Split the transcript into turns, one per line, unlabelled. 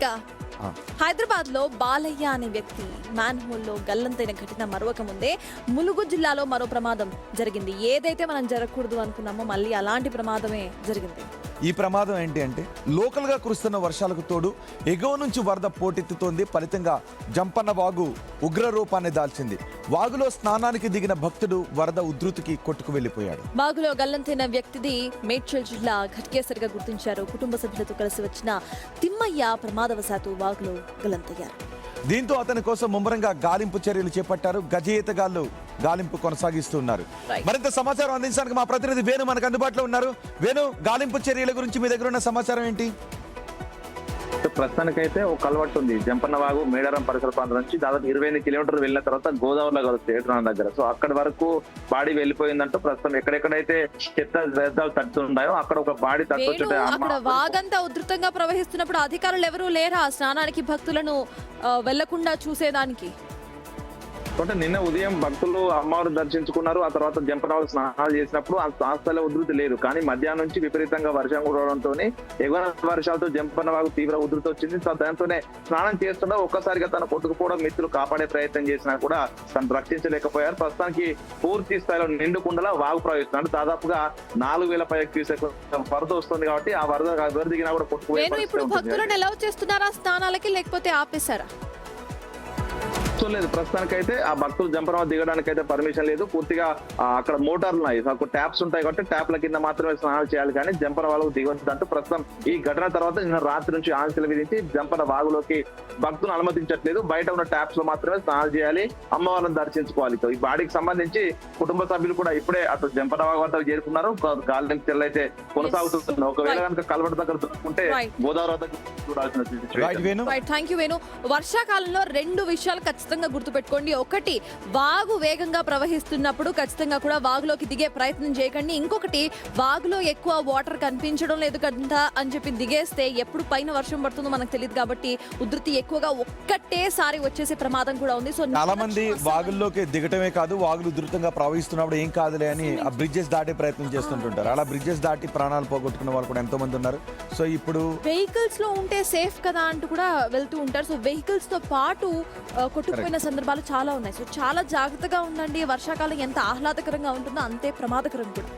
ఇక హైదరాబాద్ లో బాలయ్య అనే వ్యక్తి మ్యాన్ హోల్ లో గల్లంతైన ఘటన మరొక ముందే ములుగు జిల్లాలో మరో ప్రమాదం జరిగింది. ఏదైతే మనం జరగకూడదు అనుకున్నామో మళ్ళీ అలాంటి ప్రమాదమే జరిగింది.
ఈ ప్రమాదం ఏంటి అంటే లోకల్ గా కురుస్తున్న వర్షాలకు తోడు ఎగువ నుంచి వరద పోటెత్తుతోంది. ఫలితంగా జంపన్న వాగు ఉగ్ర రూపాన్ని దాల్చింది. వాగులో స్నానానికి దిగిన భక్తుడు వరద ఉధృతికి కొట్టుకు వెళ్లిపోయాడు.
వాగులో గల్లంతైన వ్యక్తిది మేడ్చల్ జిల్లా ఘటకేసరిగా గుర్తించారు. కుటుంబ సభ్యులతో కలిసి వచ్చిన తిమ్మయ్య ప్రమాదవశాత్తు వాగులో గల్లంతయ్యారు.
దీంతో అతని కోసం ముమ్మరంగా గాలింపు చర్యలు చేపట్టారు. గజ ఈతగాళ్లు గాలింపు కొనసాగిస్తున్నారు. మరింత సమాచారం అందించడానికి మా ప్రతినిధి వేణు మనకు అందుబాటులో ఉన్నారు. వేణు, గాలింపు చర్యల గురించి మీ దగ్గర ఉన్న సమాచారం ఏంటి?
ప్రస్తుతానికైతే ఒక కలవట్టు ఉంది. జంపన్న వాగు మేడారం పరిసర ప్రాంతం నుంచి దాదాపు 28 కిలోమీటర్లు వెళ్ళిన తర్వాత గోదావరిలో కలుస్తుంది ఏటున దగ్గర. సో అక్కడి వరకు బాడీ వెళ్ళిపోయిందంటూ ప్రస్తుతం ఎక్కడెక్కడైతే చెత్త వ్యర్థాలు తట్టుతున్నాయో అక్కడ ఒక బాడీ తట్టుకుంటే
అక్కడ వాగంతా ఉధృతంగా ప్రవహిస్తున్నప్పుడు అధికారులు ఎవరూ లేరా స్నానానికి భక్తులను వెళ్లకుండా చూసేదానికి?
అంటే నిన్న ఉదయం భక్తులు అమ్మవారు దర్శించుకున్నారు. ఆ తర్వాత జంపన్న స్నానాలు చేసినప్పుడు ఆ స్థల ఉధృతి లేదు. కానీ మధ్యాహ్నం నుంచి విపరీతంగా వర్షం కురవడంతో ఎగువ వర్షాలతో జంపన్న వాగు తీవ్ర ఉధృతి వచ్చింది. దాంతోనే స్నానం చేస్తుండగా ఒక్కసారిగా తన కొట్టుకుపోవడం, మిత్రులు కాపాడే ప్రయత్నం చేసినా కూడా తను రక్షించలేకపోయారు. ప్రస్తుతానికి పూర్తి స్థాయిలో నిండుకుండలా వాగు ప్రవహిస్తున్నాడు. దాదాపుగా 4000 పై క్యూసెక్ వరద వస్తుంది కాబట్టి ఆ వరద దిగినా కూడా కొట్టుకుపోయి
ఇప్పుడు భక్తులను ఎలా చేస్తున్నారా స్నానాలకి, లేకపోతే ఆపేశారా?
లేదు, ప్రస్తుతానికైతే ఆ భక్తులు జంపన్న దిగడానికి అయితే పర్మిషన్ లేదు. పూర్తిగా అక్కడ మోటార్లు ఉన్నాయి, ట్యాప్స్ ఉంటాయి కాబట్టి ట్యాప్ల కింద మాత్రమే స్నానాలు చేయాలి కానీ జంపన్న వాగులకు దిగొద్దు అంటూ ప్రస్తుతం ఈ ఘటన తర్వాత నిన్న రాత్రి నుంచి ఆంక్షలు విధించి జంపన్న వాగులోకి భక్తులను అనుమతించట్లేదు. బయట ఉన్న ట్యాప్స్ లో మాత్రమే స్నానాలు చేయాలి, అమ్మవారిని దర్శించుకోవాలి. ఈ బాడీకి సంబంధించి కుటుంబ సభ్యులు కూడా ఇప్పుడే అటు జంపన్న వాగు వద్ద చేరుకున్నారు. గాలింపు చర్యలు అయితే కొనసాగుతుంది. ఒకవేళ కనుక కలవట దగ్గర దొరుకుంటే గోదావరి వద్ద
చూడాల్సిన. వర్షాకాలంలో 2 విషయాలు ఖచ్చితంగా గుర్తుపెట్టుకోండి. ఒకటి, వాగు వేగంగా ప్రవహిస్తున్నప్పుడు ఖచ్చితంగా కూడా వాగులోకి దిగే ప్రయత్నం చేయకండి. ఇంకొకటి, వాగులో ఎక్కువ వాటర్ కనిపించడం లేదు కదా అని చెప్పి దిగేస్తే ఎప్పుడు పైన వర్షం పడుతుందో మనకు తెలియదు కాబట్టి ఉధృతి ఎక్కువగా ఒక్కటేసారి వచ్చేసే ప్రమాదం కూడా ఉంది. సో
చాలా మంది వాగుల్లోకి దిగటమే కాదు, వాగులు ఉధృతంగా ప్రవహిస్తున్నప్పుడు ఏం కాదులే అని ఆ బ్రిడ్జెస్ దాటే ప్రయత్నం చేస్తుంటుంటారు. అలా బ్రిడ్జెస్ దాటి ప్రాణాలు పోగొట్టుకున్న వాళ్ళు కూడా ఎంతో మంది ఉన్నారు. సో ఇప్పుడు
వెహికల్స్ లో ఉంటే సేఫ్ కదా అంటూ కూడా వెళ్తూ ఉంటారు. సో వెహికల్స్ తో పాటు కొట్టుకుపోయిన సందర్భాలు చాలా ఉన్నాయి. సో చాలా జాగ్రత్తగా ఉండండి. వర్షాకాలం ఎంత ఆహ్లాదకరంగా ఉంటుందో అంతే ప్రమాదకరం కూడా.